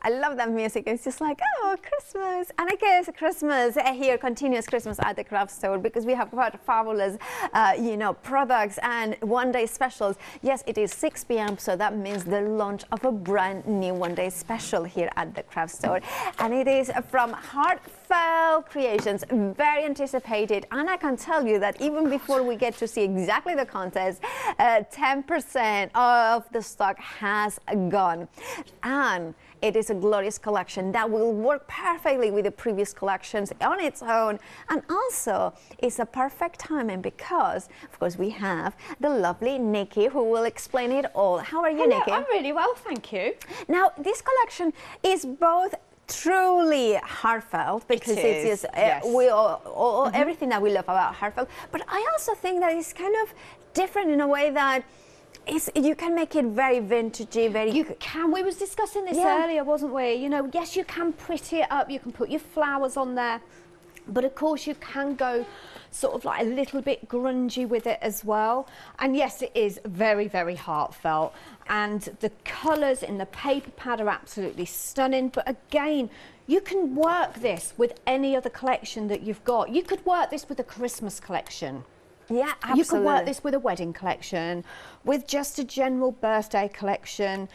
I love that music. It's just like, oh, Christmas. And I guess Christmas here, continuous Christmas at the craft store, because we have got fabulous, you know, products and one-day specials. Yes, it is 6 p.m., so that means the launch of a brand new one-day special here at the craft store. And it is from Heartfelt Creations, very anticipated. And I can tell you that even before we get to see exactly the contest, 10% of the stock has gone. And it is a glorious collection that will work perfectly with the previous collections on its own. And also, it's a perfect timing because, of course, we have the lovely Nikki who will explain it all. How are you, Hello, Nikki? I'm really well, thank you. Now, this collection is both truly heartfelt, because it is yes. we all everything that we love about Heartfelt, but I also think that it's kind of different in a way that you can make it very vintagey, very... You can. We was discussing this earlier, wasn't we? You know, yes, you can pretty it up, you can put your flowers on there, but of course you can go sort of like a little bit grungy with it as well. And yes, it is very, very heartfelt. And the colours in the paper pad are absolutely stunning. But again, you can work this with any other collection that you've got. You could work this with a Christmas collection. Yeah, absolutely. You could work this with a wedding collection, with just a general birthday collection.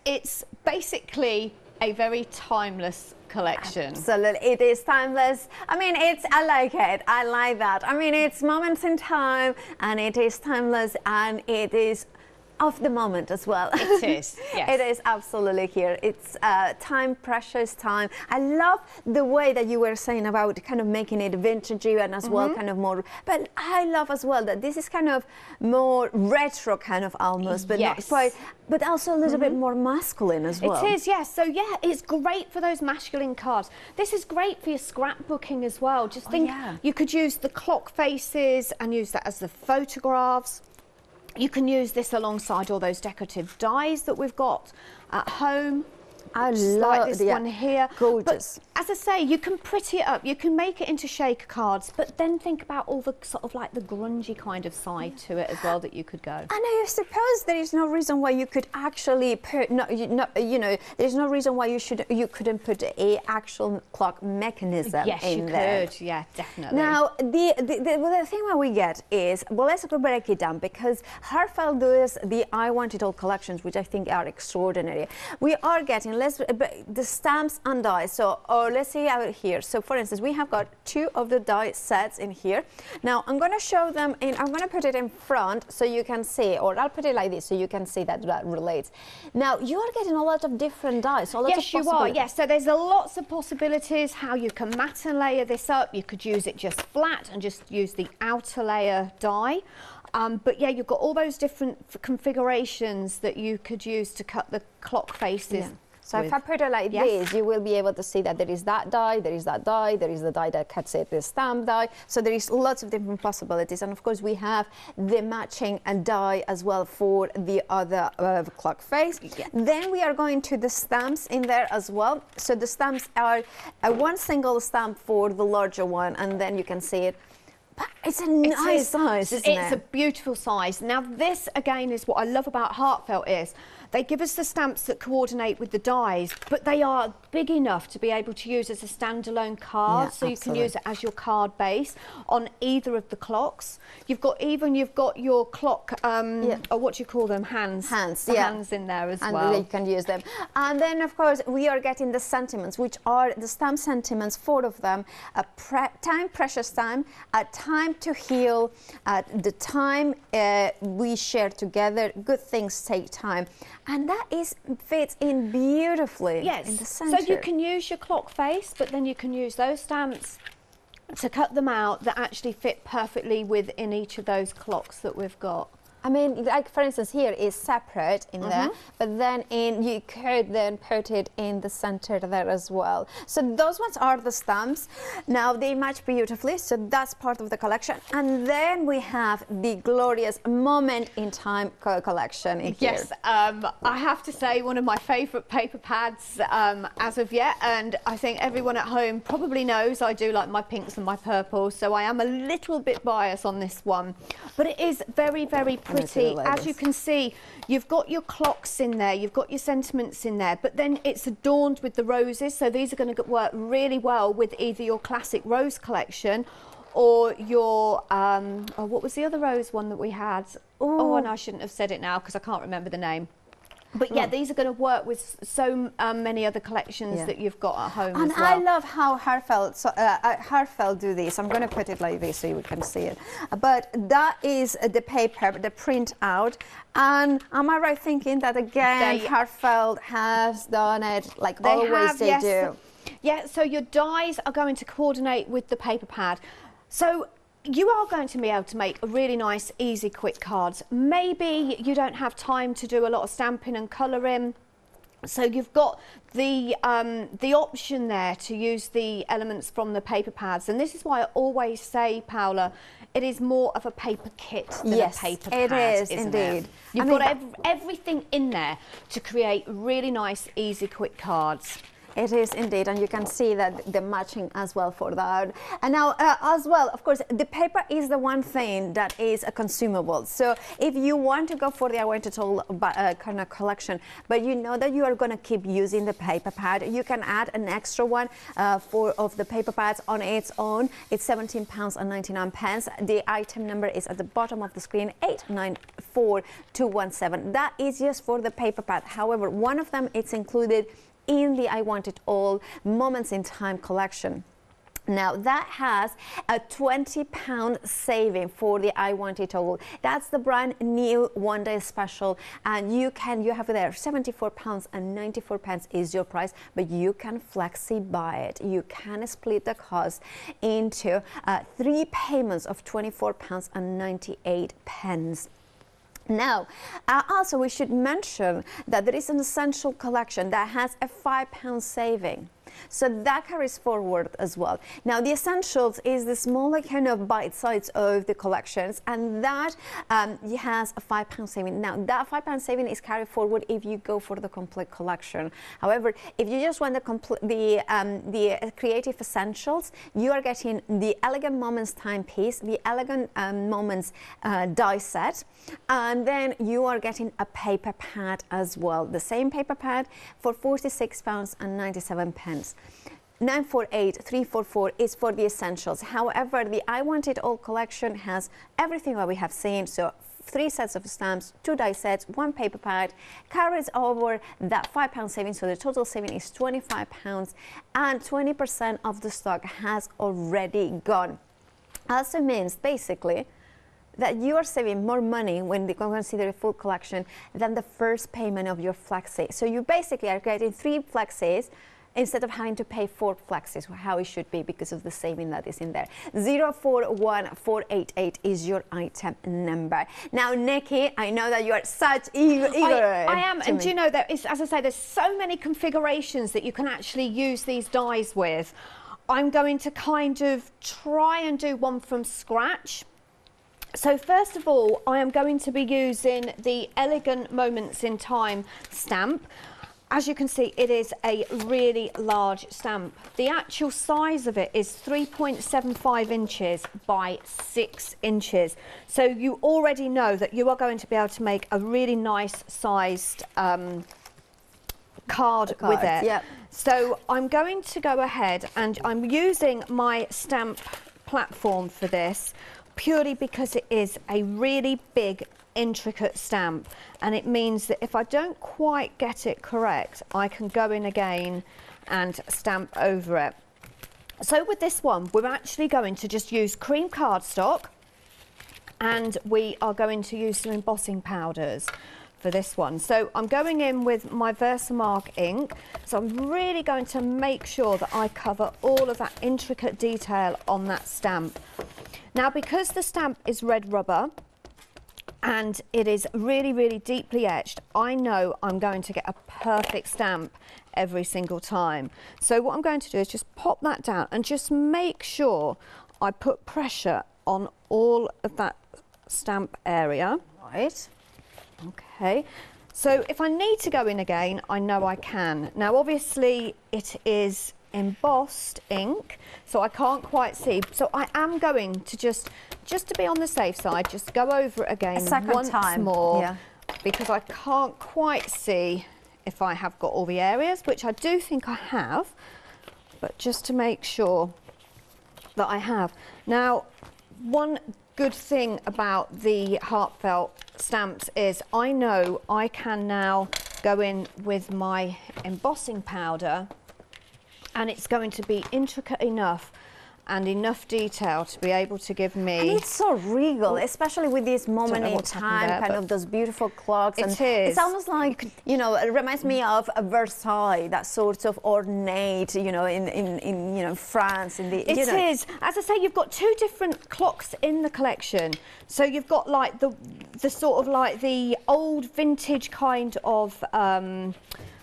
It's basically a very timeless collection. Absolutely, it is timeless. I mean, I like it. I like that. I mean, it's moments in time, and it is timeless, and it is of the moment as well. It is, yes. It is absolutely here. It's time, precious time. I love the way that you were saying about kind of making it vintagey and as well kind of more, but I love as well that this is kind of more retro kind of almost, but not quite, but also a little bit more masculine as well. It is, yes. So yeah, it's great for those masculine cards. This is great for your scrapbooking as well. Just think, you could use the clock faces and use that as the photographs. You can use this alongside all those decorative dies that we've got at home. I love like this one here. Gorgeous. But as I say, you can pretty it up. You can make it into shaker cards, but then think about all the sort of like the grungy kind of side to it as well that you could go. And I suppose there is no reason why you could actually put, you know, there's no reason why you couldn't put a actual clock mechanism in there. Yes, you could. Yeah, definitely. Now, the thing that we get is, well, let's break it down, because Heartfelt does the I Want It All collections, which I think are extraordinary. We are getting the stamps and dies. So, or let's see out here. So, for instance, we have got 2 of the die sets in here. Now, I'm going to show them in. I'm going to put it in front so you can see, or I'll put it like this so you can see that relates. Now, you are getting a lot of different dies. So yes, you are. Yes. So there's lots of possibilities how you can mat and layer this up. You could use it just flat and just use the outer layer die. But yeah, you've got all those different configurations that you could use to cut the clock faces. Yeah. So if I put it like this, you will be able to see that there is that die, there is that die, there is the die that cuts it, the stamp die. So there is lots of different possibilities. And of course, we have the matching die as well for the other clock face. Yeah. Then we are going to the stamps in there as well. So the stamps are one single stamp for the larger one, and then you can see it. But it's a nice size, isn't it? It's a beautiful size. Now, this, again, is what I love about Heartfelt is they give us the stamps that coordinate with the dies, but they are big enough to be able to use as a standalone card, so you can use it as your card base on either of the clocks. You've got your clock, or what do you call them, hands in there as well. And you can use them. And then, of course, we are getting the sentiments, which are the stamp sentiments, 4 of them: time, precious time, a time to heal, the time we share together, good things take time. And that fits in beautifully in the center. So you can use your clock face, but then you can use those stamps to cut them out that actually fit perfectly within each of those clocks that we've got. I mean, like for instance, here is separate in there, but then you could then put it in the center there as well. So those ones are the stamps. Now they match beautifully, so that's part of the collection. And then we have the glorious moment in time collection in here. Yes, I have to say one of my favourite paper pads as of yet, and I think everyone at home probably knows I do like my pinks and my purples, so I am a little bit biased on this one, but it is very, very pretty. As you can see, you've got your clocks in there, you've got your sentiments in there, but then it's adorned with the roses. So these are going to work really well with either your classic rose collection or your, oh, what was the other rose one that we had? Oh, and I shouldn't have said it now because I can't remember the name. But yeah, these are going to work with so many other collections that you've got at home and as well. I love how Heartfelt do this. I'm going to put it like this so you can see it. But that is the paper, the print out. And am I right thinking that again, Heartfelt has done it like always they do? Yeah, so your dies are going to coordinate with the paper pad. So you are going to be able to make a really nice, easy, quick cards. Maybe you don't have time to do a lot of stamping and colouring, so you've got the option there to use the elements from the paper pads. And this is why I always say, Paola, it is more of a paper kit than a paper pad. It is indeed. You've got everything in there to create really nice, easy, quick cards. It is indeed, and you can see that the matching as well for that. And now as well, of course, the paper is the one thing that is a consumable. So if you want to go for the I Want It All kind of collection, but you know that you are going to keep using the paper pad, you can add an extra one of the paper pads on its own. It's £17.99. The item number is at the bottom of the screen, 894217. That is just for the paper pad. However, one of them it's included in the I Want It All Moments in Time collection. Now that has a £20 saving for the I Want It All. That's the brand new one-day special, and you have there £74.94 is your price, but you can flexi buy it. You can split the cost into 3 payments of £24.98. Now, also we should mention that there is an essential collection that has a £5 saving. So that carries forward as well. Now, the essentials is the smaller kind of bite size of the collections, and that has a £5 saving. Now, that £5 saving is carried forward if you go for the complete collection. However, if you just want the creative essentials, you are getting the Elegant Moments timepiece, the Elegant Moments die set, and then you are getting a paper pad as well. The same paper pad for £46.97. 948344 is for the essentials. However, the I Want It All collection has everything that we have seen. So 3 sets of stamps, 2 die sets, 1 paper pad, carries over that £5 saving. So the total saving is £25, and 20% of the stock has already gone. Also means basically that you are saving more money when you consider a full collection than the first payment of your flexi. So you basically are getting 3 flexis instead of having to pay 4 flexis, how it should be because of the saving that is in there. 041488 is your item number. Now, Nikki, I know that you are such eager. I am, and do you know that, as I say, there's so many configurations that you can actually use these dies with. I'm going to kind of try and do one from scratch. So first of all, I am going to be using the Elegant Moments in Time stamp. As you can see, it is a really large stamp. The actual size of it is 3.75 inches by 6 inches. So you already know that you are going to be able to make a really nice sized card with it. Yep. So I'm going to go ahead and I'm using my stamp platform for this purely because it is a really big intricate stamp, and it means that if I don't quite get it correct, I can go in again and stamp over it. So with this one, we're actually going to just use cream cardstock, and we are going to use some embossing powders for this one. So I'm going in with my Versamark ink, so I'm really going to make sure that I cover all of that intricate detail on that stamp. Now, because the stamp is red rubber and it is really, really deeply etched, I know I'm going to get a perfect stamp every single time. So what I'm going to do is just pop that down and just make sure I put pressure on all of that stamp area. Right. Okay. So if I need to go in again, I know I can. Now, obviously, it is embossed ink, so I can't quite see. So I am going to just to be on the safe side, just go over it again once more, because I can't quite see if I have got all the areas, which I do think I have, but just to make sure that I have. Now, one good thing about the Heartfelt stamps is I know I can now go in with my embossing powder, and it's going to be intricate enough and enough detail to be able to give me... And it's so regal, especially with this moment in time, kind of those beautiful clocks. It is. It's almost like, you know, it reminds me of Versailles, that sort of ornate, you know, in you know, France. It is. As I say, you've got two different clocks in the collection. So you've got like the sort of like the old vintage kind of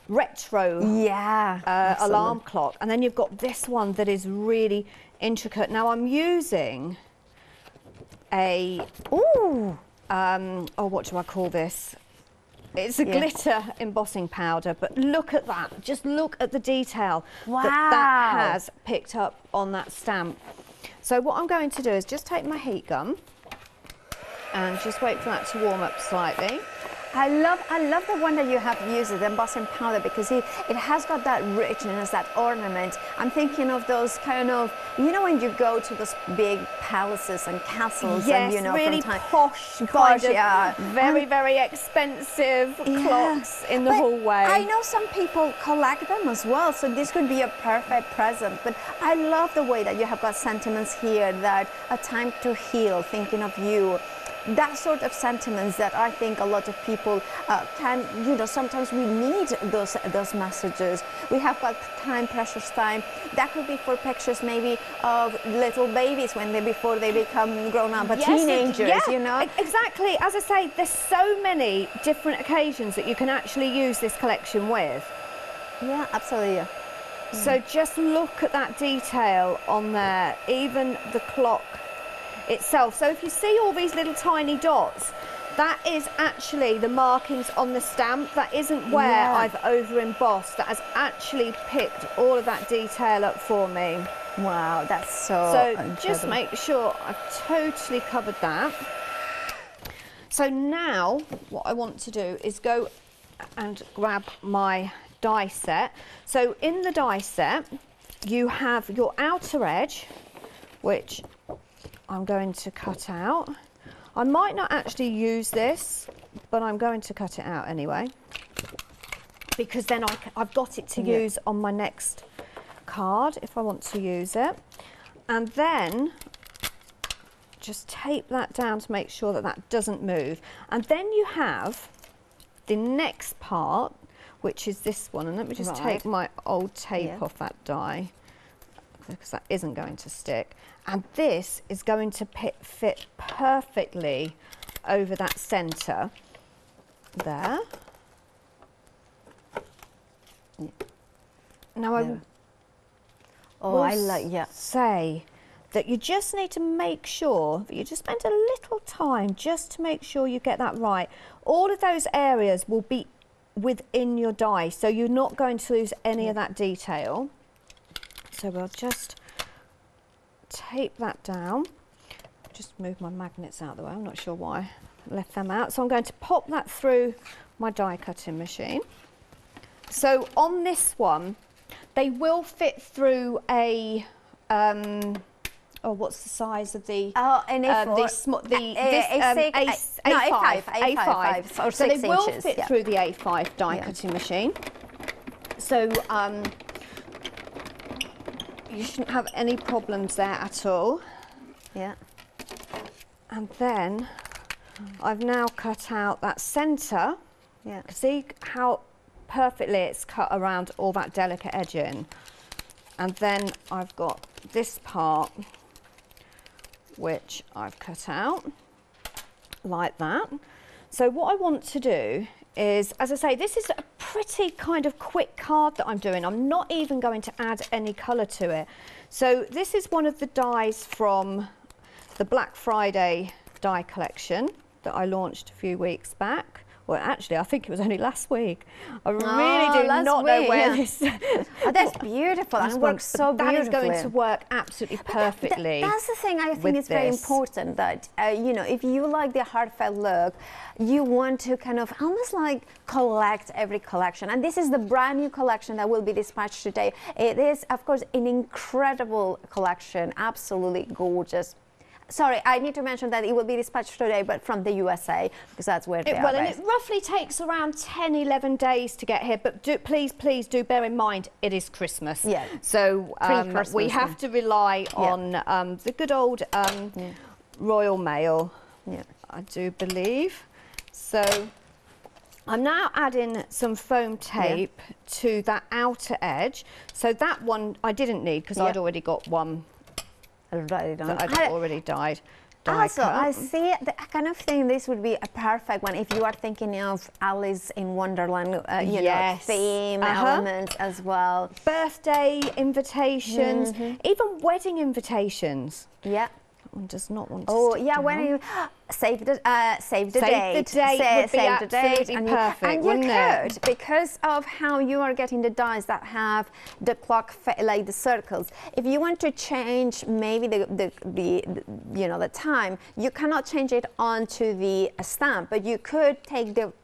retro alarm clock, and then you've got this one that is really intricate. Now I'm using a what do I call this? It's a glitter embossing powder, but look at that. Just look at the detail that has picked up on that stamp. So what I'm going to do is just take my heat gun and just wait for that to warm up slightly. I love the one that you have used, the embossing powder, because it has got that richness, that ornament. I'm thinking of those kind of, you know, when you go to those big palaces and castles, yes, and you know, really from posh, very expensive clocks in the hallway. I know some people collect them as well, so this could be a perfect present. But I love the way that you have got sentiments here, that a time to heal, thinking of you. That sort of sentiments that I think a lot of people can, you know, sometimes we need those messages. We have got time, precious time. That could be for pictures maybe of little babies before they become grown up, teenagers, you know? Exactly. As I say, there's so many different occasions that you can actually use this collection with. Yeah, absolutely. So just look at that detail on there, even the clock itself. So if you see all these little tiny dots, that is actually the markings on the stamp. That isn't where I've over embossed. That has actually picked all of that detail up for me. Wow, that's so incredible. Just make sure I've totally covered that. So now what I want to do is go and grab my die set. So in the die set you have your outer edge, which I'm going to cut out. I might not actually use this, but I'm going to cut it out anyway, because then I've got it to use on my next card if I want to use it. And then just tape that down to make sure that that doesn't move. And then you have the next part, which is this one. And let me just take my old tape off that die, because that isn't going to stick. And this is going to fit perfectly over that centre there. Now I say that you just need to make sure that you just spend a little time just to make sure you get that right. All of those areas will be within your die, so you're not going to lose any of that detail. So we'll just tape that down. Just move my magnets out of the way. I'm not sure why I left them out. So I'm going to pop that through my die cutting machine. So on this one, they will fit through a what's the size of the A5, or 6 inches. So they will fit through the A5 die cutting machine. So you shouldn't have any problems there at all. Yeah. And then I've now cut out that centre. Yeah. See how perfectly it's cut around all that delicate edging. And then I've got this part, which I've cut out like that. So what I want to do is, as I say, this is a pretty kind of quick card that I'm doing. I'm not even going to add any colour to it. So this is one of the dies from the Black Friday die collection that I launched a few weeks back, Well, actually, I think it was only last week. I really do not know where this... Oh, that's beautiful. And it works so beautifully. That is going to work absolutely perfectly. That's the thing I think is very important, that, you know, if you like the heartfelt look, you want to kind of almost like collect every collection. And this is the brand new collection that will be dispatched today. It is, of course, an incredible collection, absolutely gorgeous. Sorry, I need to mention that it will be dispatched today, but from the USA, because that's where they are Well, and based. it roughly takes around 10, 11 days to get here, but please do bear in mind, it is Christmas. Yeah. So we have to rely on the good old Royal Mail, I do believe. So I'm now adding some foam tape to that outer edge. So that one I didn't need, because I'd already got one that I'd already dyed. Also, I see the kind of thing, this would be a perfect one if you are thinking of Alice in Wonderland, you know, theme elements as well. Birthday invitations, even wedding invitations. Yeah. One does not want to. Oh yeah, when you save the date. Save the date, and perfect, you could, because of how you are getting the dies that have the clock, like the circles. If you want to change maybe the you know, the time, you cannot change it onto the stamp, but you could take the,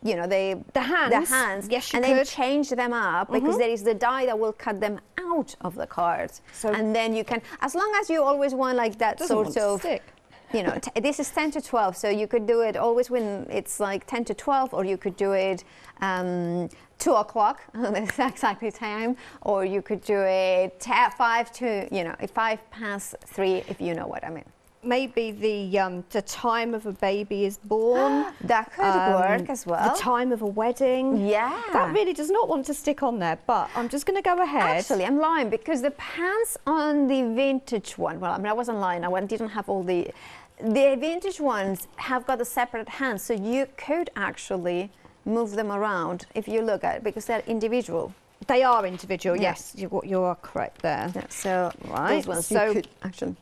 you know, the hands, yes, you and could. then change them up, because there is the die that will cut them out of the cards. So, and then you can, as long as you always want like that sort of, you know, this is 10 to 12, so you could do it always when it's like 10 to 12, or you could do it 2 o'clock, the exact time, or you could do it 5 to, you know, 5 past 3, if you know what I mean. Maybe the time of a baby is born. That could work as well. The time of a wedding. Yeah. That really does not want to stick on there, but I'm just going to go ahead. Actually, I'm lying, because the pants on the vintage one, well, I mean, I wasn't lying, I didn't have all the vintage ones have got a separate hand, so you could actually move them around if you look at it, because they're individual. They are individual, yes, you are correct there. Yeah, so, those ones you could actually,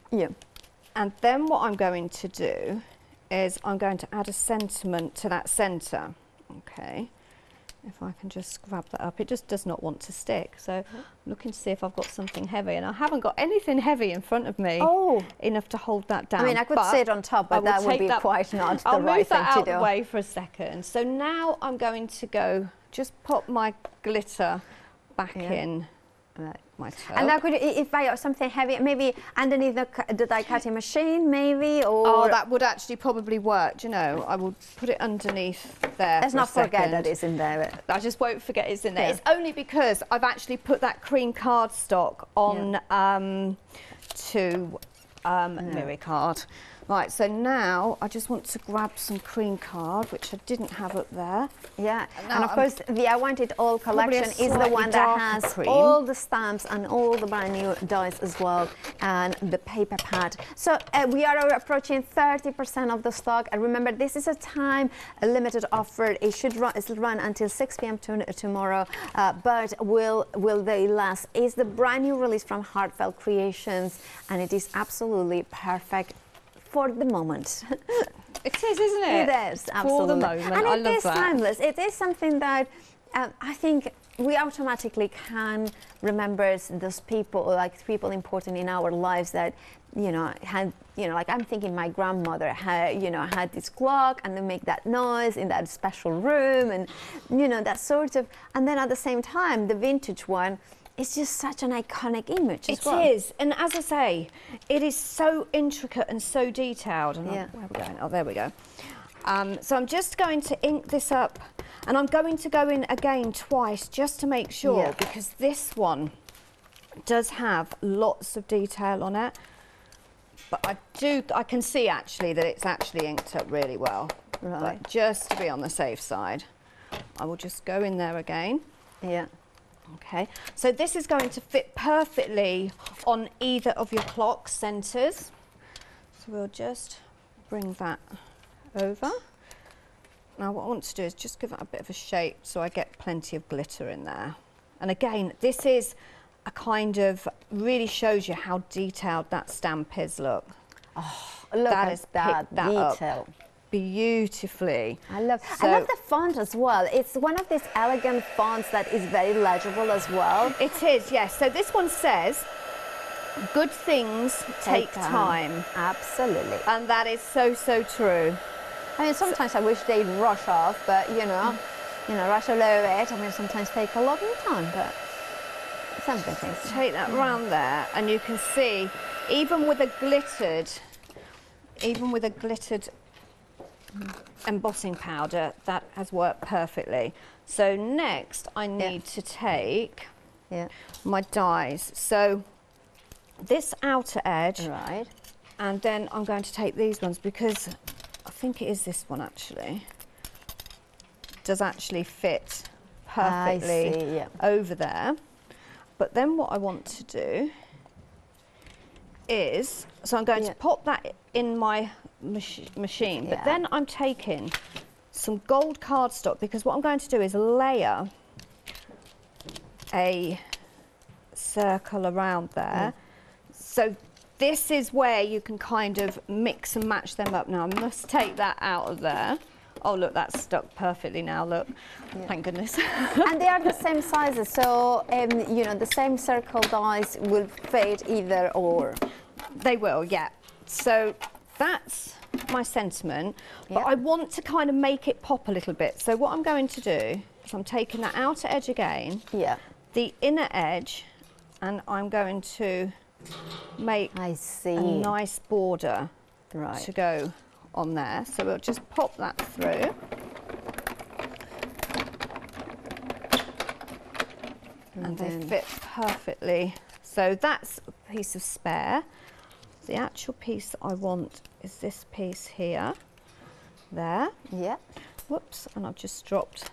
And then what I'm going to do is I'm going to add a sentiment to that centre. Okay, if I can just grab that up. It just does not want to stick. So I'm looking to see if I've got something heavy, and I haven't got anything heavy in front of me enough to hold that down. I mean, I could sit on top, but that would be quite not the right thing to do. I'll move that out of the way for a second. So now I'm going to go, just pop my glitter back in. My toe. And that could, if I got something heavy, maybe underneath the die cutting machine, maybe, or... Oh, that would actually probably work, do you know? I will put it underneah there. Let's not forget that it's in there. I just won't forget it's in there. It's only because I've actually put that cream cardstock on to mirror card. Right, so now I just want to grab some cream card, which I didn't have up there. Yeah, and of course the I Want It All collection is the one that has all the stamps and all the brand new dies as well, and the paper pad. So we are approaching 30% of the stock. And remember, this is a limited offer. It should run until 6 p.m. tomorrow, but will they last? It's the brand new release from Heartfelt Creations, and it is absolutely perfect for the moment. It is, isn't it? It is, absolutely. For the moment, and I love that. It is timeless. It is something that I think we automatically can remember those people, like people important in our lives that, you know, had, you know, like I'm thinking my grandmother had, you know, had this clock and they make that noise in that special room, and, you know, that sort of, and then at the same time, the vintage one, it's just such an iconic image as well. It is, and as I say, it is so intricate and so detailed. And where are we going? Oh, there we go. So I'm just going to ink this up, and I'm going to go in again twice just to make sure, because this one does have lots of detail on it. But I can see actually that it's actually inked up really well. Right. But just to be on the safe side, I will just go in there again. Yeah. Okay, so this is going to fit perfectly on either of your clock centres. So we'll just bring that over. Now what I want to do is just give it a bit of a shape so I get plenty of glitter in there. And again, this is a kind of, really shows you how detailed that stamp is, look. Oh, look at that detail. beautifully. I love the font as well. It's one of these elegant fonts that is very legible as well. It is, yes. So this one says, good things take time. Absolutely. And that is so, so true. I mean, sometimes I wish they'd rush off, but you know, rush all over it. I mean, sometimes take a long time, but some good things. Take that round there, and you can see, even with a glittered embossing powder, that has worked perfectly. So next I need to take my dies. So this outer edge, right, and then I'm going to take these ones, because I think it is this one actually, does actually fit perfectly over there. But then what I want to do is, so I'm going to pop that in my machine, but then I'm taking some gold cardstock, because what I'm going to do is layer a circle around there. So this is where you can kind of mix and match them up. Now I must take that out of there. Oh look, that's stuck perfectly now, look. Thank goodness. And they are the same sizes, so you know, the same circle dies will fit either or. They will, yeah. So that's my sentiment, but I want to kind of make it pop a little bit. So what I'm going to do is I'm taking that outer edge again, the inner edge, and I'm going to make a nice border to go on there. So we'll just pop that through. And they fit perfectly. So that's a piece of spare. The actual piece that I want is this piece here. There. Yeah. Whoops, and I've just dropped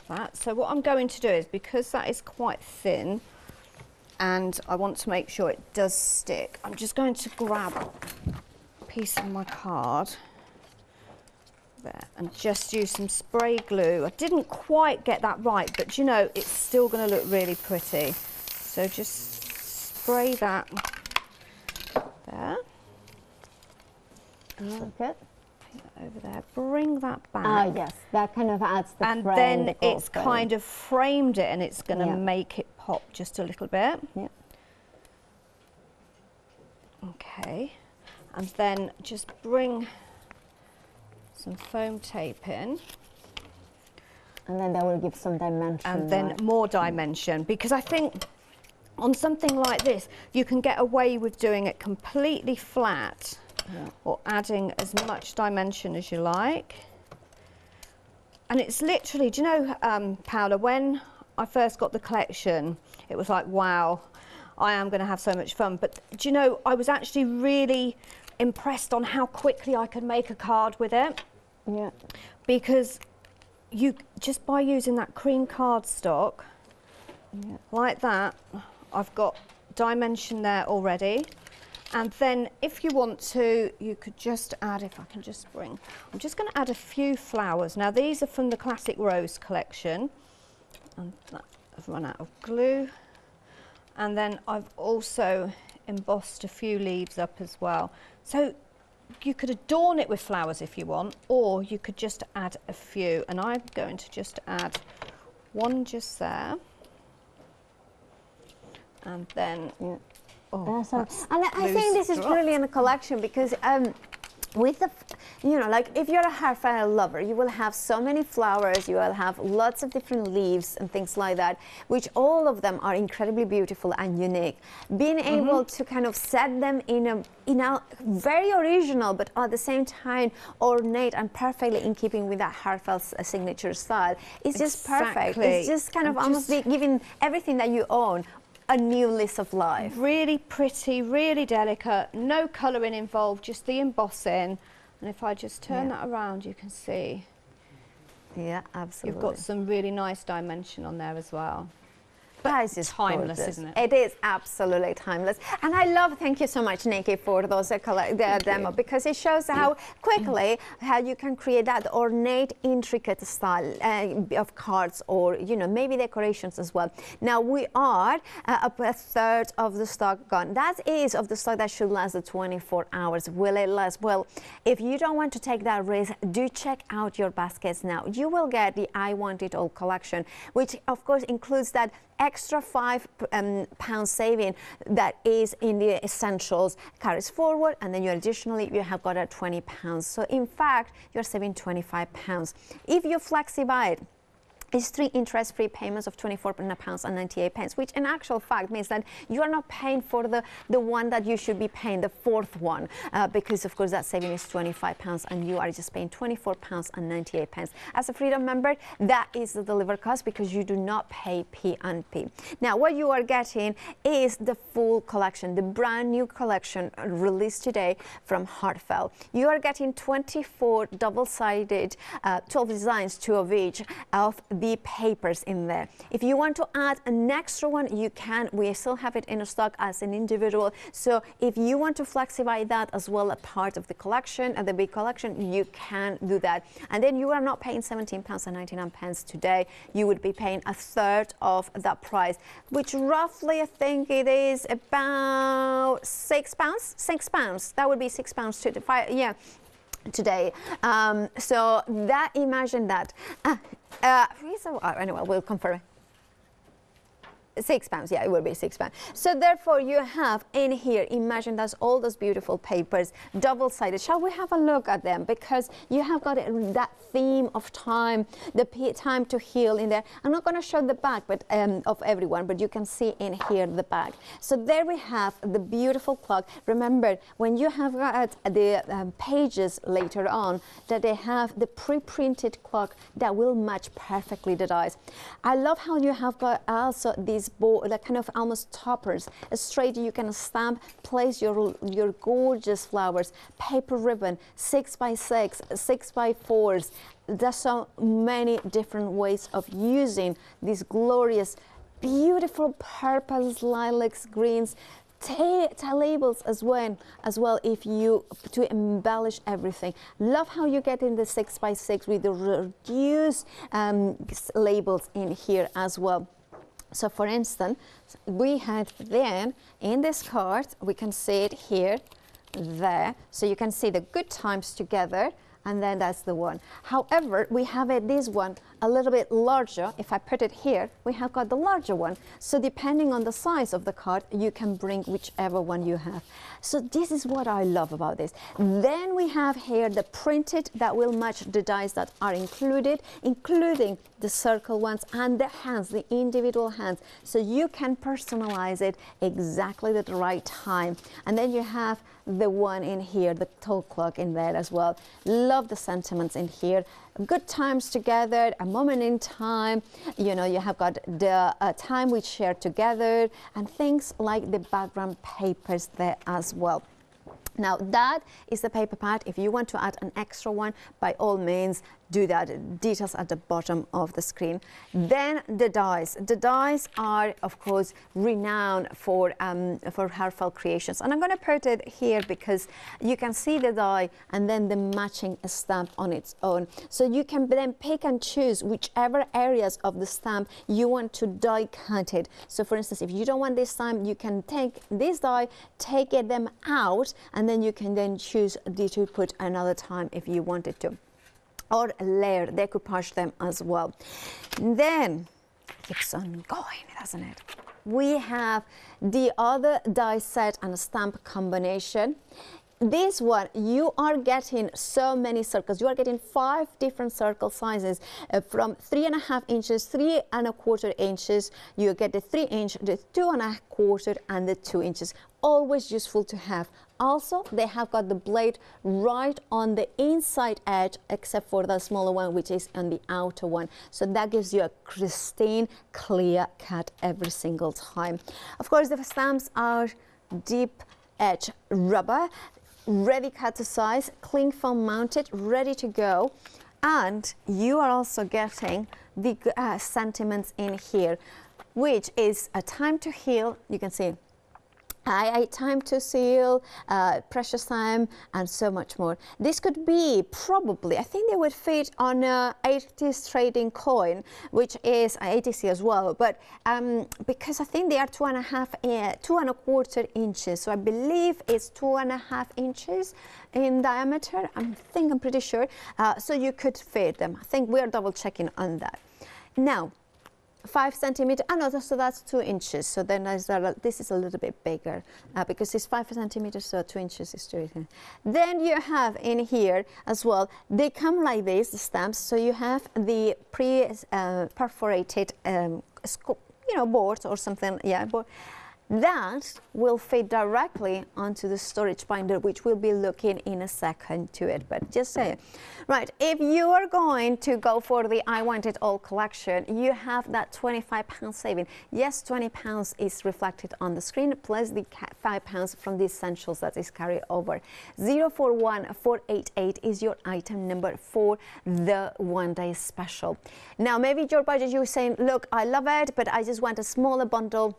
that. So what I'm going to do is, because that is quite thin and I want to make sure it does stick, I'm just going to grab a piece of my card there and just use some spray glue. I didn't quite get that right, but you know, it's still going to look really pretty. So just spray that there. Okay. Over there, bring that back. Ah, yes, that kind of adds the and frame, then it's kind of framed it, and it's going to make it pop just a little bit. Okay, and then just bring some foam tape in. And then that will give some dimension. And then more dimension, because I think on something like this, you can get away with doing it completely flat. Or adding as much dimension as you like. And it's literally, do you know, Paola, when I first got the collection, it was like, wow, I am going to have so much fun. But do you know, I was actually really impressed on how quickly I could make a card with it. Yeah. Because you, just by using that cream cardstock, like that, I've got dimension there already. And then if you want to, you could just add, if I can just bring, I'm just going to add a few flowers. Now these are from the Classic Rose collection. And I've run out of glue. And then I've also embossed a few leaves up as well. So you could adorn it with flowers if you want, or you could just add a few. And I'm going to just add one just there. And then... Oh, and I think this is really in the collection, because with the, you know, like if you're a Heartfelt lover, you will have so many flowers, you will have lots of different leaves and things like that, which all of them are incredibly beautiful and unique. Being able to kind of set them in a very original, but at the same time ornate and perfectly in keeping with that Heartfelt signature style, is just perfect. It's just kind of almost giving everything that you own a new lease of life. Really pretty, really delicate, no colouring involved, just the embossing. And if I just turn that around, you can see. Yeah, absolutely. You've got some really nice dimension on there as well. price is timeless, gorgeous. isn't it? It is absolutely timeless. And I love, thank you so much, Nikki, for those the demo, because it shows how quickly how you can create that ornate, intricate style of cards, or maybe decorations as well. Now we are a third of the stock gone. That is of the stock that should last the 24 hours. Will it last? Well, if you don't want to take that risk, do check out your baskets now. You will get the I Want It All collection, which of course includes that extra £5 saving that is in the essentials, carries forward, and then additionally you have got a £20. So in fact, you're saving £25. If you flexi-buy it, it's 3 interest-free payments of £24.98, which in actual fact means that you are not paying for the one that you should be paying, the fourth one, because of course that saving is £25 and you are just paying £24.98. As a Freedom member, that is the deliver cost because you do not pay P&P. Now what you are getting is the full collection, the brand new collection released today from Heartfelt. You are getting 24 double-sided 12 designs, 2 of each, of the papers in there. If you want to add an extra one, you can. We still have it in stock as an individual. So if you want to flexify that as well, a part of the collection, the big collection, you can do that. And then you are not paying £17.99 today. You would be paying a third of that price, which roughly I think it is about £6. £6. That would be £6 to the five. Today. So that, imagine that. Anyway, we'll confirm. £6, yeah, it will be £6. So therefore you have in here, imagine that's all those beautiful papers, double-sided. Shall we have a look at them? Because you have got that theme of time, the time to heal in there. I'm not going to show the back but of everyone, but you can see in here the back. So there we have the beautiful clock. Remember, when you have got the pages later on, that they have the pre-printed clock that will match perfectly the dies. I love how you have got also these that kind of almost toppers, straight you can stamp, place your gorgeous flowers, paper ribbon, 6x6, 6x4s. There's so many different ways of using these glorious, beautiful purples, lilacs, greens, labels as well if you to embellish everything. Love how you get in the 6x6 with the reduced labels in here as well. So for instance, we had then in this card, we can see it here, there. So you can see the good times together, and then that's the one. However, we have this one a little bit larger. If I put it here, we have got the larger one. So depending on the size of the card, you can bring whichever one you have. So this is what I love about this. Then we have here the printed that will match the dies that are included, including the circle ones and the hands, the individual hands. So you can personalize it exactly at the right time. And then you have the one in here, the tall clock in there as well. Love the sentiments in here. Good times together, a moment in time, you have got the time we share together, and things like the background papers there as well. Now that is the paper pad. If you want to add an extra one, by all means do that. Details at the bottom of the screen. Then the dies. The dies are, of course, renowned for Heartfelt creations. And I'm going to put it here because you can see the die and then the matching stamp on its own. So you can then pick and choose whichever areas of the stamp you want to die cut it. So for instance, if you don't want this time, you can take this die, take them out, and then you can then choose to put another time if you wanted to. Or layer, decoupage them as well. Then keeps on going, doesn't it? We have the other die set and stamp combination. This one, you are getting so many circles. You are getting 5 different circle sizes from 3.5 inches, 3.25 inches. You get the 3 inch, the 2.25, and the 2 inches. Always useful to have. Also, they have got the blade right on the inside edge, except for the smaller one, which is on the outer one. So that gives you a pristine, clear cut every single time. Of course, the stamps are deep edge rubber, ready cut to size, cling foam mounted, ready to go. And you are also getting the sentiments in here. which is a time to heal. You can see time to seal, precious time, and so much more. This could be probably, I think they would fit on a 80s trading coin, which is ATC as well, but because I think they are 2.25 inches, so I believe it's 2.5 inches in diameter. I'm pretty sure. So you could fit them. I think we're double checking on that. Now, 5 centimeters, so that's 2 inches. So then this is a little bit bigger because it's 5 centimeters, so 2 inches is 2. Then you have in here as well, they come like this, the stamps. So you have the perforated board or something, board. That will fit directly onto the storage binder, which we'll be looking in a second to it, but just say it. Right, if you are going to go for the I Want It All collection, you have that £25 saving. Yes, £20 is reflected on the screen, plus the £5 from the essentials that is carried over. 041488 is your item number for the one-day special. Now, maybe your budget, you're saying, look, I love it, but I just want a smaller bundle.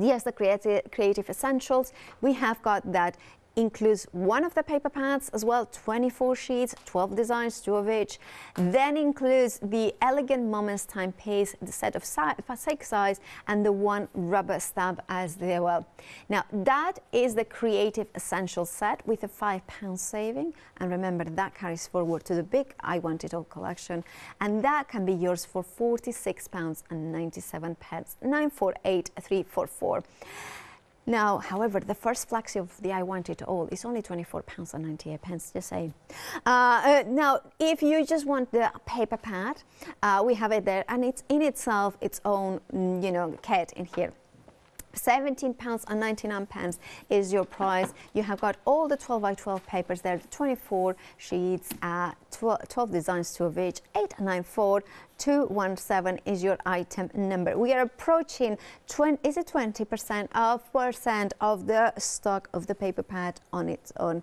Yes, the creative essentials, we have got that. Includes one of the paper pads as well, 24 sheets, 12 designs, 2 of each. Then includes the Elegant Moments timepiece, the set of 6 size, and the 1 rubber stamp as well. Now, that is the Creative Essentials set with a £5 saving. And remember, that carries forward to the big I Want It All collection. And that can be yours for £46.97, 948344. Now, however, the first flexi of the I Want It All is only £24.98, just saying. Now, if you just want the paper pad, we have it there, and it's in itself its own, kit in here. £17.99 is your price. You have got all the 12 by 12 papers there, 24 sheets, 12 designs, 2 of each, 894217 is your item number. We are approaching 20% of the stock of the paper pad on its own.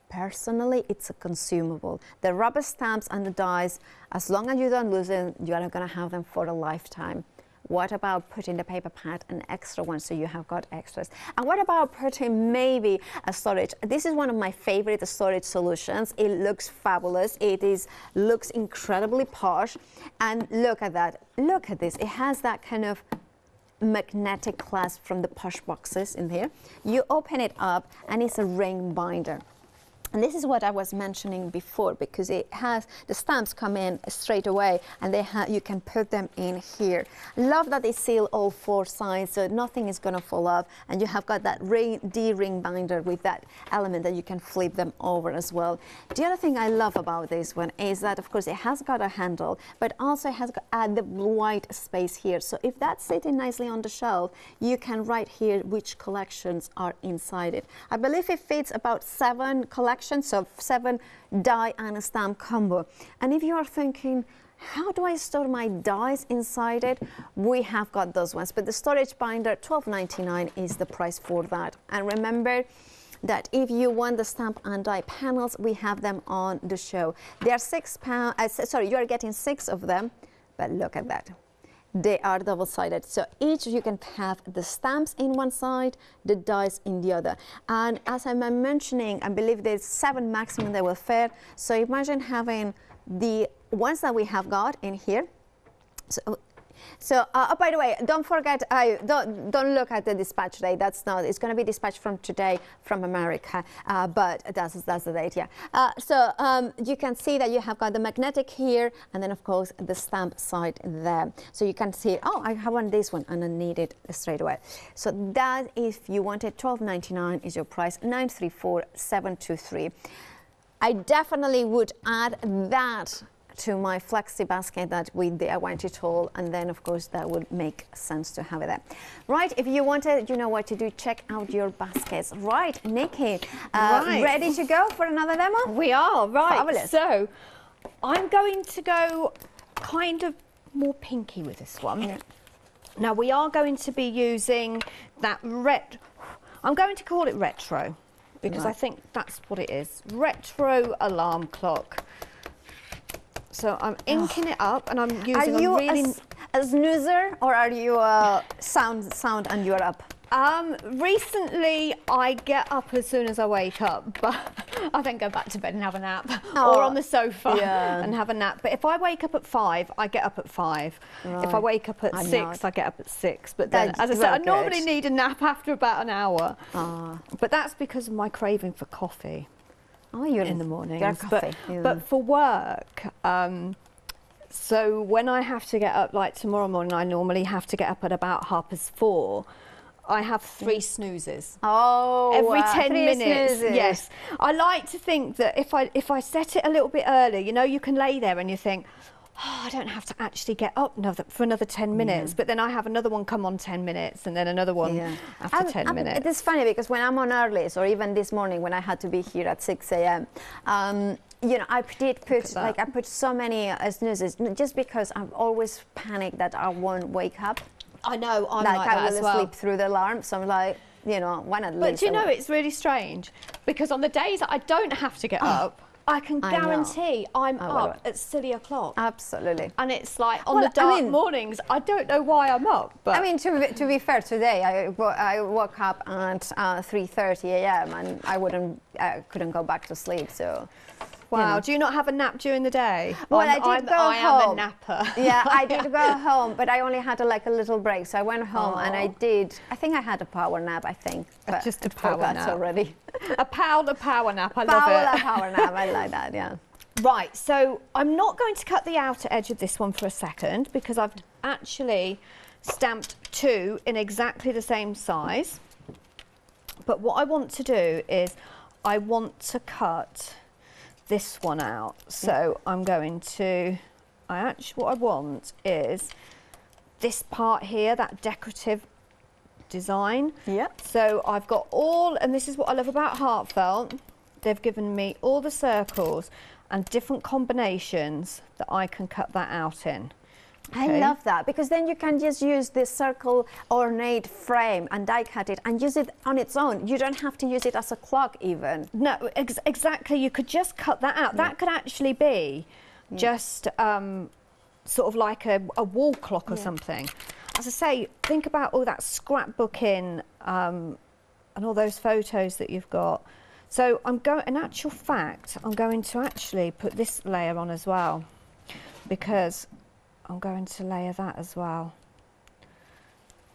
Personally, it's a consumable. The rubber stamps and the dies, as long as you don't lose them, you are going to have them for a lifetime. What about putting the paper pad an extra one so you have got extras? And what about putting maybe a storage? This is one of my favorite storage solutions. It looks fabulous. Looks incredibly posh. And look at that. Look at this. It has that kind of magnetic clasp from the Posh boxes in here. You open it up and it's a ring binder. And this is what I was mentioning before, because it has the stamps come in straight away, and you can put them in here. Love that they seal all 4 sides, so nothing is going to fall off. And you have got that D-ring binder with that element that you can flip them over as well. The other thing I love about this one is that, of course, it has got a handle, but also it has got the white space here. So if that's sitting nicely on the shelf, you can write here which collections are inside it. I believe it fits about 7 collections. So 7 die and a stamp combo. And if you are thinking, how do I store my dies inside it? We have got those ones, but the storage binder, £12.99 is the price for that. And remember that if you want the stamp and die panels, we have them on the show. They are £6. Sorry, you are getting 6 of them, but look at that. They are double-sided, so each you can have the stamps in one side, the dies in the other. And as I'm mentioning, I believe there's 7 maximum that will fit. So imagine having the ones that we have got in here. So, by the way, don't forget, don't look at the dispatch date. That's not, it's going to be dispatched from today from America, but that's the date, yeah. So you can see that you have got the magnetic here, and then, of course, the stamp side there. So you can see, oh, I have this one, and I need it straight away. So that, if you wanted, £12.99 is your price, 934723. I definitely would add that to my flexi basket that with the I Want It All, and then of course that would make sense to have it there. Right, if you wanted, you know what to do, check out your baskets. Right, Nikki, ready to go for another demo? We are, right. Fabulous. So I'm going to go kind of more pinky with this one. Yeah. Now we are going to be using that I'm going to call it retro, because I think that's what it is. Retro alarm clock. So I'm inking it up, and I'm using a a snoozer or are you a sound and you're up? Recently I get up as soon as I wake up, but I then go back to bed and have a nap, Oh, or on the sofa yeah. and have a nap. But if I wake up at 5, I get up at 5. If I wake up at I'm 6, not. I get up at 6. But then, That's as I said, I very normally good. need a nap after about an hour. Oh, But that's because of my craving for coffee you're in the mornings. You're coffee. But for work, so when I have to get up, like tomorrow morning, I normally have to get up at about 4:30. I have 3 snoozes. Oh, Every 10 3 minutes. snoozes. Yes. I like to think that if I set it a little bit early, you know, you can lay there and you think, oh, I don't have to actually get up for another 10 minutes. But then I have another one come on 10 minutes and then another one after 10 minutes. It is funny because when I'm on earlies, or even this morning when I had to be here at 6 a.m., you know, I put so many snoozes just because I'm always panicked that I won't wake up. I know, I'm like like I that will as well. sleep through the alarm, so I'm like, you know, why not? But do you know, it's really strange because on the days that I don't have to get up, I can guarantee I'm up at silly o'clock. Absolutely. And it's like on the dark mornings, I don't know why I'm up. But I mean, to be fair, today I woke up at 3:30 a.m. and I couldn't go back to sleep. So. Wow, You know. do you not have a nap during the day? Well, I did go home. I am a napper. Yeah, I did go home, but I only had a little break. So I went home and I think I had a power nap, I think. But just a power nap. already. A power nap, I love it. Power nap, I like that, yeah. Right, so I'm not going to cut the outer edge of this one for a second because I've actually stamped 2 in exactly the same size. But what I want to do is I want to cut this one out. So I'm going to, what I want is this part here, that decorative design. Yeah. So I've got and this is what I love about Heartfelt, they've given me all the circles and different combinations that I can cut that out in. I love that because then you can just use this circle ornate frame and die cut it and use it on its own. You don't have to use it as a clock even. No, exactly. You could just cut that out. That could actually be just sort of like a wall clock or something. As I say, think about all that scrapbooking and all those photos that you've got. So in actual fact, I'm going to actually put this layer on as well because I'm going to layer that as well.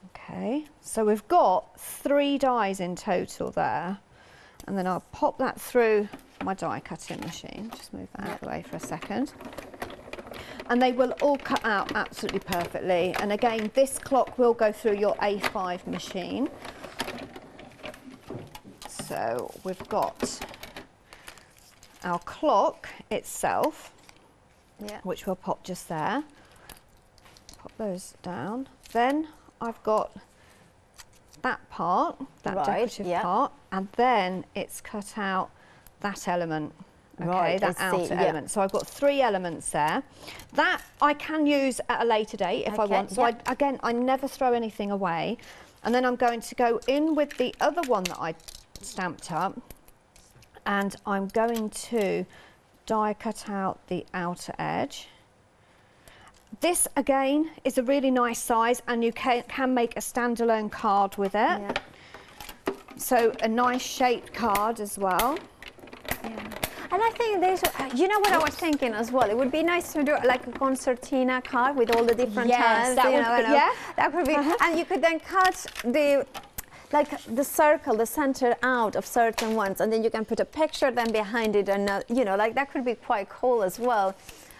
Okay, so we've got 3 dies in total there, and then I'll pop that through my die cutting machine. Just move that out of the way for a second. And they will all cut out absolutely perfectly. And again, this clock will go through your A5 machine. So we've got our clock itself, which we'll pop just there. Pop those down. Then I've got that part, that decorative part, and then it's cut out that element. Okay, that outer element. So I've got 3 elements there. That I can use at a later date if I want. So again, I never throw anything away. And then I'm going to go in with the other one that I stamped up, and I'm going to die cut out the outer edge. This again is a really nice size, and you can make a standalone card with it. So a nice shaped card as well. And I think there's, you know what I was thinking as well? It would be nice to do like a concertina card with all the different times. That would be, and you could then cut the circle, the center out of certain ones, and then you can put a picture then behind it, and you know, like that could be quite cool as well.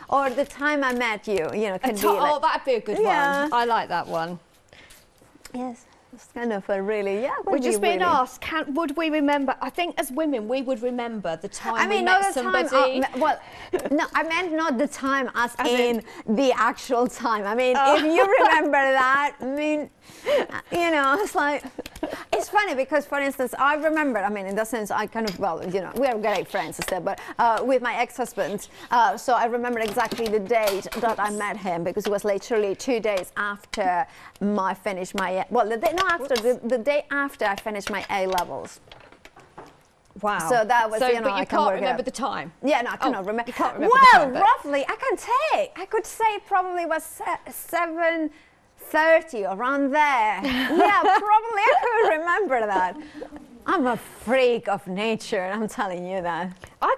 Or the time I met you, you know, can be like, oh, that'd be a good one. I like that one. Yes. It's kind of a really, We're just being asked, would we remember? I think as women, we would remember the time we met somebody. Well, no, I meant not the time as in the actual time. I mean, if you remember that, I mean, you know, it's like, it's funny because, for instance, I remember, I mean, in the sense, I kind of, well, you know, we are great friends, but with my ex-husband, so I remember exactly the date that I met him because it was literally 2 days after I finished my, well, the day after I finished my A levels. Wow. So that was, so, you know, but I you can can't work it remember out. the time. Yeah, no, I cannot remember. You can't remember well, the time, but roughly, I can say, I could say probably was 7:30, around there. Yeah, probably, I could remember that. I'm a freak of nature, I'm telling you that. I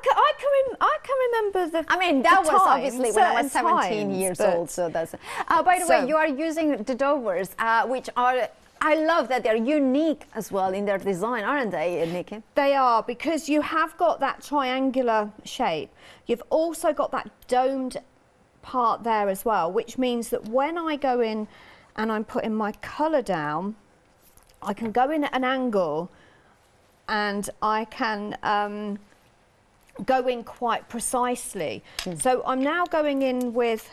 can remember the. I mean, that the was time, obviously when I was 17 times, years but- old, so that's... by the way, you are using the dovers, which are... I love that they're unique as well in their design, aren't they, Nikki? They are, because you have got that triangular shape. You've also got that domed part there as well, which means that when I go in and I'm putting my colour down, I can go in at an angle and I can go in quite precisely. So I'm now going in with...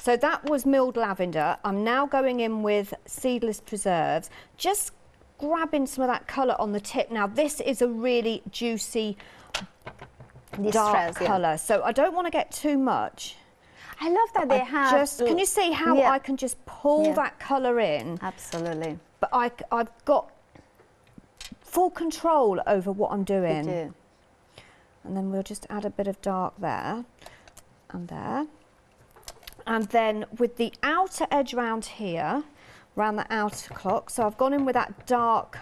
So that was milled lavender. I'm now going in with seedless preserves, just grabbing some of that colour on the tip. Now this is a really juicy dark colour, so I don't want to get too much. I love that they have... Can you see how I can just pull that colour in? Absolutely. But I've got full control over what I'm doing. You do. And then we'll just add a bit of dark there and there. And then with the outer edge round here, around the outer clock, so I've gone in with that dark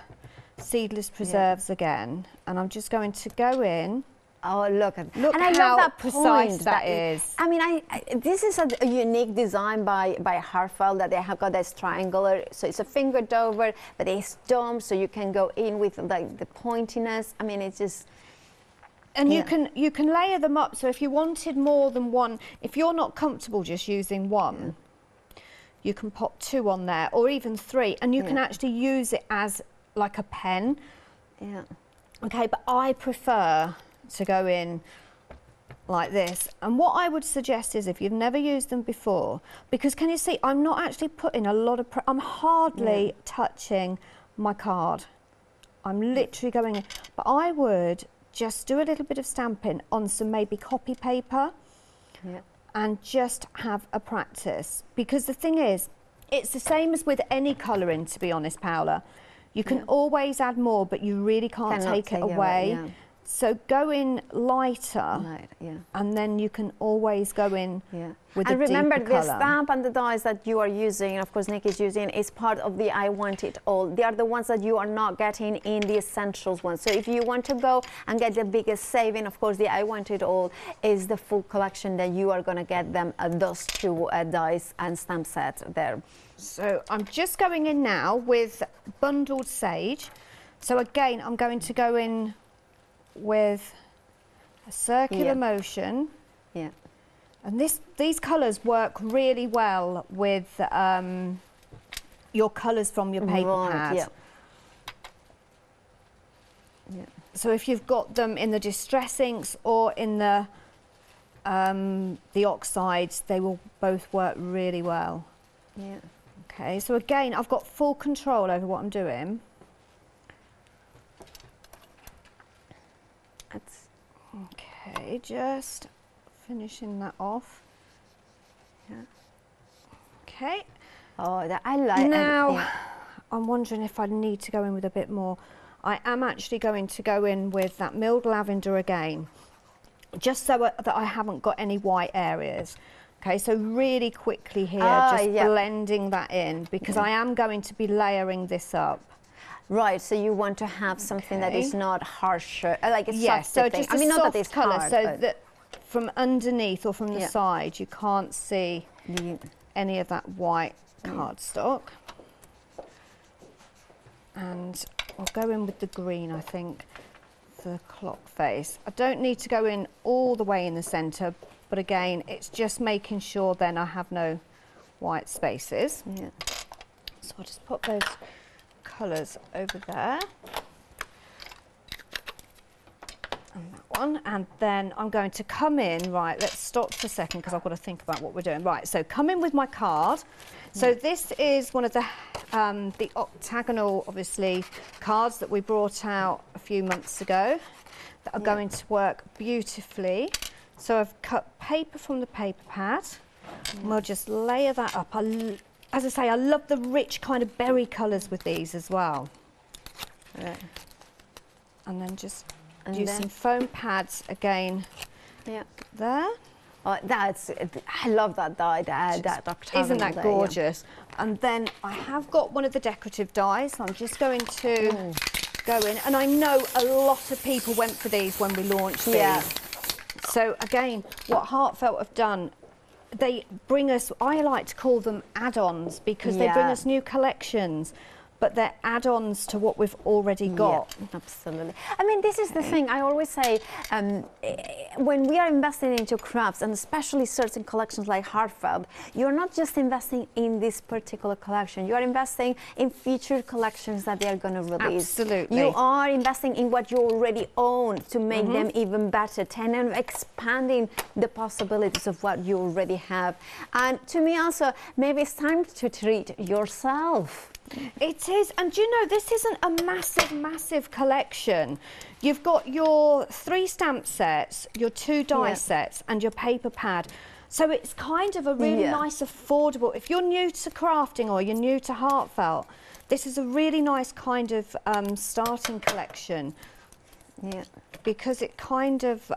seedless preserves again, and I'm just going to go in. Oh, look at Look and I how love that precise point that is. I mean, this is a unique design by Heartfelt, that they have got this triangular, so it's a finger dover, but it's domed, so you can go in with like the pointiness. I mean, it's just... And you can layer them up, so if you wanted more than one, if you're not comfortable just using one, you can pop 2 on there, or even 3, and you can actually use it as like a pen. Yeah. Okay, but I prefer to go in like this. And what I would suggest is, if you've never used them before, because can you see, I'm not actually putting a lot of, I'm hardly touching my card. I'm literally going in, but I would just do a little bit of stamping on some maybe copy paper and just have a practice. Because the thing is, it's the same as with any colouring, to be honest, Paola. You can always add more, but you really can't take it away. So go in lighter, and then you can always go in with and a remember, deeper the colour. stamp and the dies that you are using, and of course Nikki's using, is part of the I Want It All. They are the ones that you are not getting in the essentials ones. So if you want to go and get the biggest saving, of course the I Want It All is the full collection that you are going to get them, those 2 dies and stamp sets there. So I'm just going in now with bundled sage. So again, I'm going to go in with a circular motion. And these colours work really well with your colours from your paper pad. So if you've got them in the distress inks or in the oxides, they will both work really well. Okay, so again, I've got full control over what I'm doing. Okay, just finishing that off. Okay. Oh, I like now. I'm wondering if I need to go in with a bit more. I am actually going to go in with that milled lavender again, just so that I haven't got any white areas. Okay, so really quickly here, just blending that in, because I am going to be layering this up. Right, so you want to have something that is not harsher, like a soft so thing. just I mean, not that it's colour, hard, so that from underneath or from the side, you can't see any of that white cardstock. And I'll go in with the green, I think, for the clock face. I don't need to go in all the way in the centre, but again, it's just making sure then I have no white spaces. So I'll just put those colours over there. And that one, and then I'm going to come in, right, let's stop for a second because I've got to think about what we're doing. Right, so come in with my card. So this is one of the octagonal, obviously, cards that we brought out a few months ago that are going to work beautifully. So I've cut paper from the paper pad, and we'll just layer that up. As I say, I love the rich kind of berry colours with these as well. And then just And using foam pads again. Yeah. There. Oh, I love that dye, that octagonal Isn't that dye, gorgeous? Yeah. And then I have got one of the decorative dyes, so I'm just going to go in. And I know a lot of people went for these when we launched these. Yeah. So again, what Heartfelt have done, they bring us, I like to call them add-ons, because they bring us new collections, but they're add-ons to what we've already got. Yeah, absolutely. I mean, this is the thing I always say, when we are investing into crafts, and especially certain collections like Heartfelt, you're not just investing in this particular collection, you are investing in future collections that they are going to release. Absolutely. You are investing in what you already own to make them even better, and expanding the possibilities of what you already have. And to me also, maybe it's time to treat yourself. It is, and you know, this isn't a massive collection. You've got your 3 stamp sets, your 2 die sets, and your paper pad. So it's kind of a really nice, affordable, if you're new to crafting or you're new to Heartfelt, this is a really nice kind of starting collection. Yeah. Because it kind of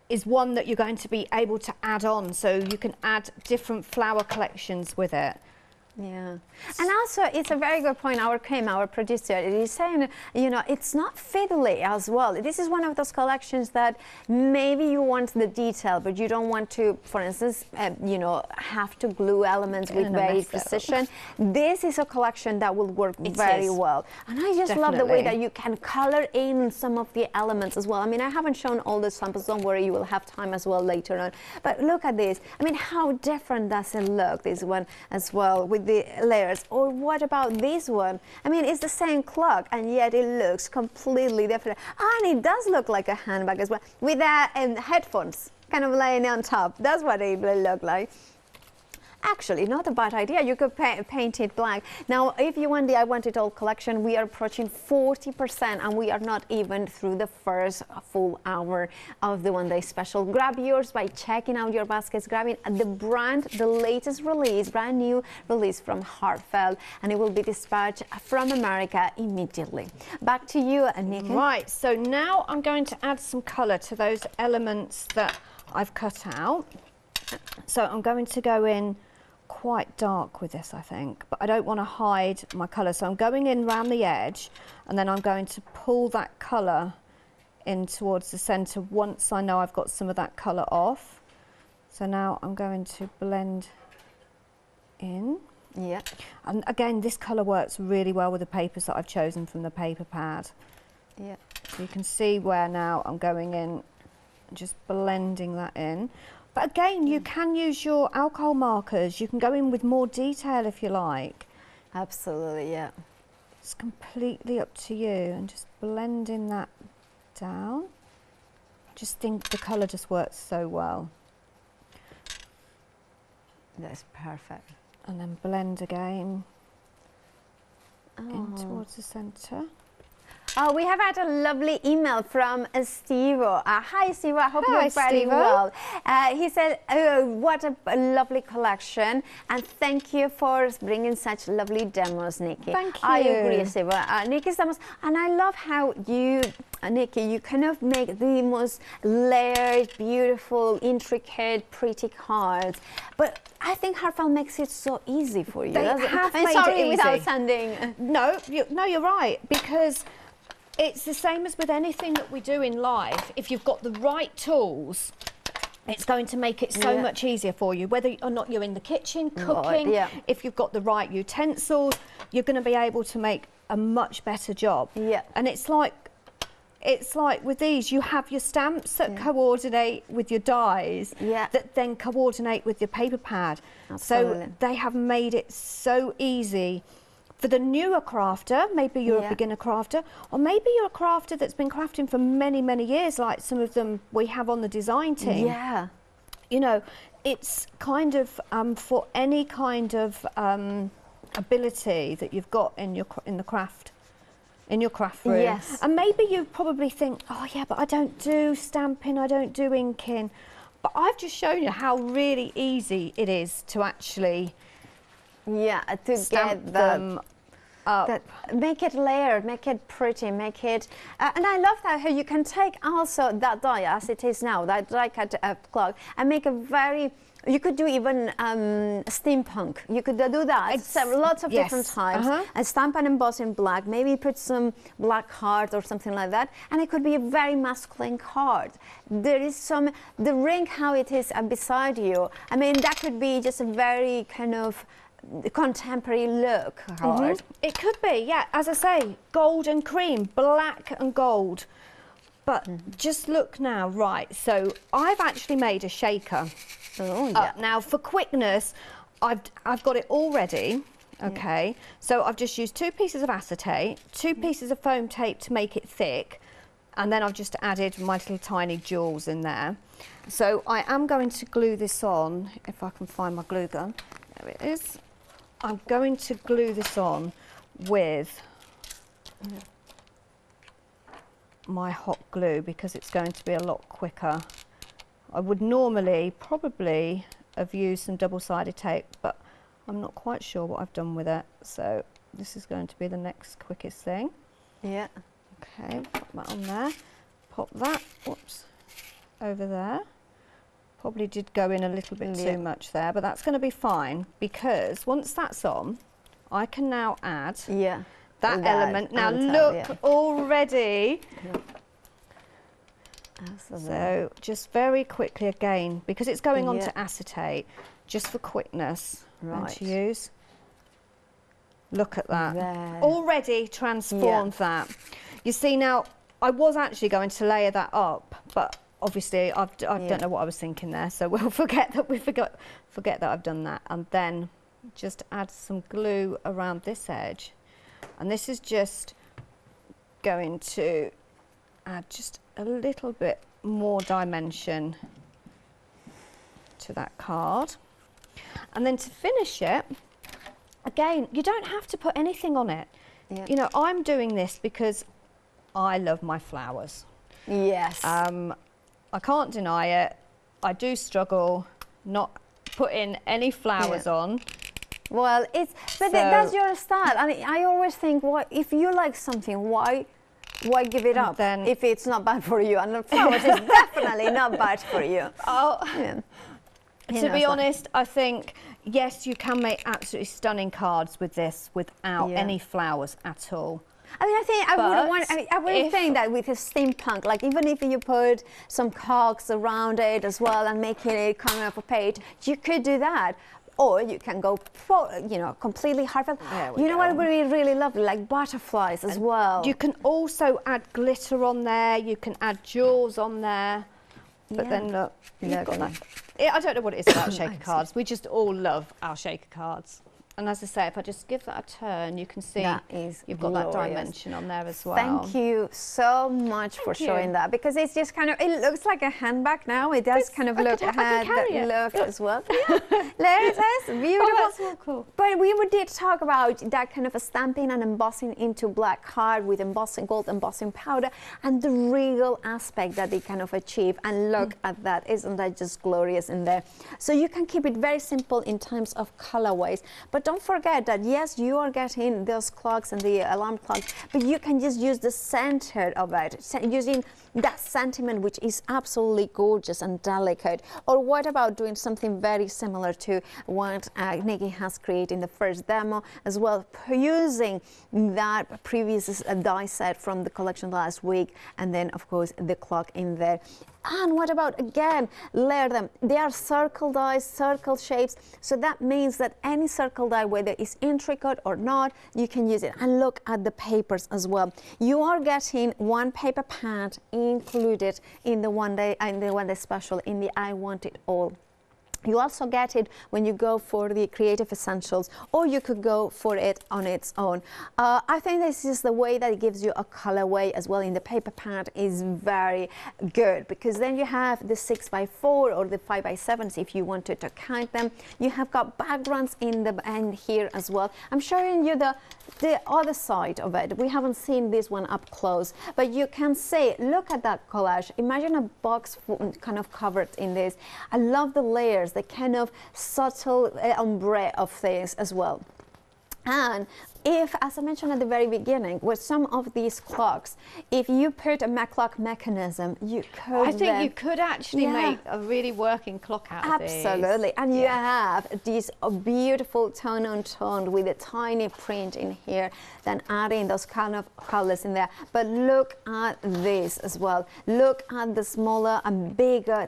is one that you're going to be able to add on, so you can add different flower collections with it. Yeah, and also it's a very good point. Our producer, is saying, you know, it's not fiddly as well. This is one of those collections that maybe you want the detail, but you don't want to, for instance, you know, have to glue elements with very precision. This is a collection that will work very well, and I just love the way that you can color in some of the elements as well. I mean, I haven't shown all the samples. Don't worry, you will have time as well later on. But look at this. I mean, how different does it look? This one as well with the layers. Or what about this one? I mean, it's the same clock, and yet it looks completely different. And it does look like a handbag as well, with headphones kind of laying on top. That's what it will look like. Actually, not a bad idea. You could paint it black. Now, if you want the I Want It All collection, we are approaching 40%, and we are not even through the first full hour of the one-day special. Grab yours by checking out your baskets, grabbing the brand, the latest release, brand new release from Heartfelt, and it will be dispatched from America immediately. Back to you, Nikki. Right, so now I'm going to add some colour to those elements that I've cut out. So I'm going to go in quite dark with this, I think, but I don't want to hide my colour, so I'm going in round the edge, and then I'm going to pull that colour in towards the centre once I know I've got some of that colour off. So now I'm going to blend in. Yeah. And again, this colour works really well with the papers that I've chosen from the paper pad. Yeah. So you can see where now I'm going in, just blending that in. But again, you can use your alcohol markers. You can go in with more detail if you like. Absolutely, yeah. It's completely up to you, and just blending that down. Just think the colour just works so well. That's perfect. And then blend again in towards the centre. Oh, we have had a lovely email from Steve-O. Hi, Steve-O. I hope you're very well. He said, oh, what a lovely collection, and thank you for bringing such lovely demos, Nikki. Thank you. I agree, Steve-O. Nikki's demos, and I love how you, Nikki, you kind of make the most layered, beautiful, intricate, pretty cards. But I think Heartfelt makes it so easy for you. I'm sorry without sounding... No, you're right, because it's the same as with anything that we do in life. If you've got the right tools, it's going to make it so much easier for you. Whether or not you're in the kitchen cooking, if you've got the right utensils, you're going to be able to make a much better job. Yeah. And it's like with these, you have your stamps that coordinate with your dies, that then coordinate with your paper pad. Absolutely. So they have made it so easy. For the newer crafter, maybe you're a beginner crafter, or maybe you're a crafter that's been crafting for many, many years, like some of them we have on the design team. Yeah. You know, it's kind of for any kind of ability that you've got in the craft room. Yes. And maybe you probably think, oh yeah, but I don't do stamping, I don't do inking. But I've just shown you how really easy it is to actually to stamp get them up. Make it layered, make it pretty, make it... and I love that how you can take also that die as it is now, that die cut clock, and make a very... You could do even steampunk. You could do that. Lots of different types. And stamp and emboss in black. Maybe put some black heart or something like that. And it could be a very masculine card. There is some, the ring, how it is beside you. I mean, that could be just a very kind of contemporary look card. It could be, yeah. As I say, gold and cream, black and gold. But just look now, right, so I've actually made a shaker. Oh, yeah. Now, for quickness, I've got it all ready, okay? So I've just used 2 pieces of acetate, 2 pieces of foam tape to make it thick, and then I've just added my little tiny jewels in there. So I am going to glue this on, if I can find my glue gun. There it is. I'm going to glue this on with my hot glue because it's going to be a lot quicker. I would normally probably have used some double-sided tape, but I'm not quite sure what I've done with it. So this is going to be the next quickest thing. Yeah. Okay, pop that on there. Pop that, whoops, over there. Probably did go in a little bit too much there, but that's going to be fine because once that's on, I can now add that element. Now look already. So just very quickly again, because it's going on to acetate, just for quickness, and to use. Look at that. Already transformed that. You see now, I was actually going to layer that up, but obviously I don't know what I was thinking there, so we'll forget that I've done that, and then just add some glue around this edge, and this is just going to add just a little bit more dimension to that card. And then to finish it, again, you don't have to put anything on it. You know, I'm doing this because I love my flowers. Yes. I can't deny it. I do struggle not putting any flowers on. Well, that's your style. I mean, I always think, if you like something, why give it up then if it's not bad for you? And the flowers is definitely not bad for you. To be honest, I think, yes, you can make absolutely stunning cards with this without any flowers at all. I mean, I think I wouldn't think that with a steampunk, like even if you put some cogs around it as well and making it come off a page, you could do that. Or you can go, completely heartfelt. You know what would be really lovely, like butterflies as well. You can also add glitter on there. You can add jewels on there. But then look, you've got that. I don't know what it is about shaker cards. We just all love our shaker cards. And as I say, if I just give that a turn, you can see you've got that dimension on there as well. Thank you so much for showing that, because it's just kind of, it looks like a handbag now. It does kind of look look as well. There it is, beautiful. Oh, that's so cool. But we did talk about that kind of a stamping and embossing into black card with embossing, gold embossing powder, and the regal aspect that they kind of achieve. And look at that, isn't that just glorious in there? So you can keep it very simple in terms of colorways, but don't forget that, yes, you are getting those clocks and the alarm clocks, but you can just use the center of it, using that sentiment, which is absolutely gorgeous and delicate. Or what about doing something very similar to what Nikki has created in the first demo as well, using that previous die set from the collection last week, and then of course the clock in there. And what about, again, layer them. They are circle dies, circle shapes, so that means that any circle die, whether it's intricate or not, you can use it. And look at the papers as well. You are getting one paper pad included in the one day special, in the I Want It All. You also get it when you go for the Creative Essentials, or you could go for it on its own. I think this is the way that it gives you a colorway as well in the paper pad is very good, because then you have the 6x4 or the 5x7s if you wanted to count them. You have got backgrounds in the end here as well. I'm showing you the other side of it. We haven't seen this one up close, but you can see, look at that collage. Imagine a box kind of covered in this. I love the layers, the kind of subtle ombre of things as well. And if, as I mentioned at the very beginning, with some of these clocks, if you put a clock mechanism, you could. I think you could actually make a really working clock out of these. Absolutely, and you have these beautiful tone on tone with a tiny print in here, then adding those kind of colors in there. But look at this as well. Look at the smaller and bigger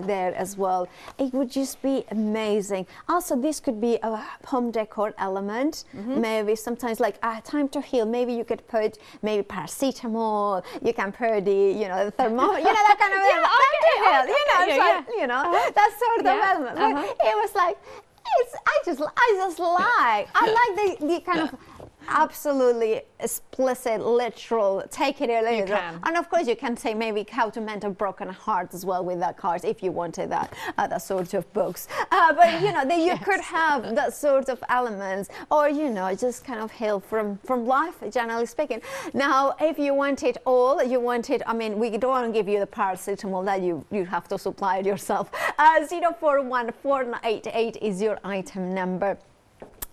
there as well. It would just be amazing. Also, this could be a home decor element. Maybe sometimes like time to heal. Maybe you could put maybe paracetamol. You can put the the thermometer. You know, that kind of that sort of element. But it was like I just like the kind of absolutely explicit, literal, take it or leave it. And of course you can say maybe how to mend a broken heart as well with that card if you wanted that sort of books. But you know, you could have that sort of elements, or just kind of heal from life, generally speaking. Now, if you want it all, I mean, we don't want to give you the paracetamol that you have to supply it yourself. 041488 is your item number.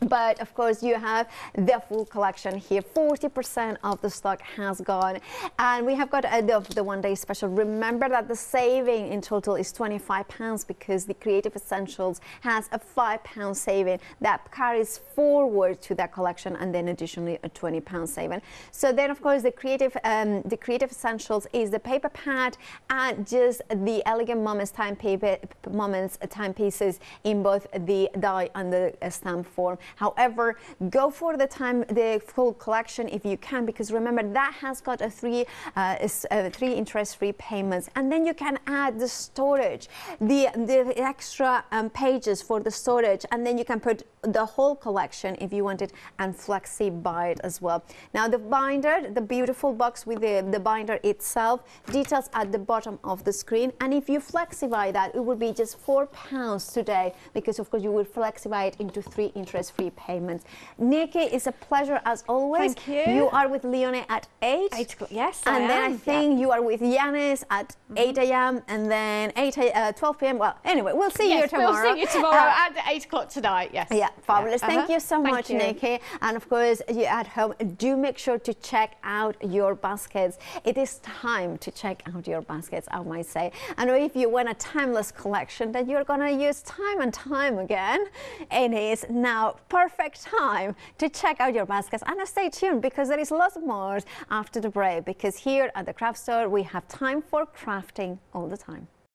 But of course you have the full collection here. 40% of the stock has gone, and we have got the one-day special. Remember that the saving in total is £25 because the Creative Essentials has a £5 saving that carries forward to that collection, and then additionally a £20 saving. So then of course the Creative Essentials is the paper pad and just the Elegant Moments timepieces in both the die and the stamp form. However, go for the full collection if you can, because remember that has got a three interest-free payments, and then you can add the storage, the extra pages for the storage, and then you can put the whole collection if you want it, and flexi bind as well. Now the binder, the beautiful box with the binder itself, details at the bottom of the screen, and if you flexify that, it would be just £4 today, because of course you will flexify it into 3 interest-free payments. Nikki, it's a pleasure as always. Thank you. You are with Leonie at 8. 8 o'clock, yes, and then I think you are with Yanis at 8 a.m. and then 12 p.m. Well, anyway, we'll see you tomorrow. We'll see you tomorrow at 8 o'clock tonight, yes. Yeah, fabulous. Thank you so much, you. Nikki. And of course, you at home, do make sure to check out your baskets. It is time to check out your baskets, I might say. And if you want a timeless collection that you're going to use time and time again, it is now perfect time to check out your baskets. And stay tuned, because there is lots more after the break, because here at the craft store we have time for crafting all the time.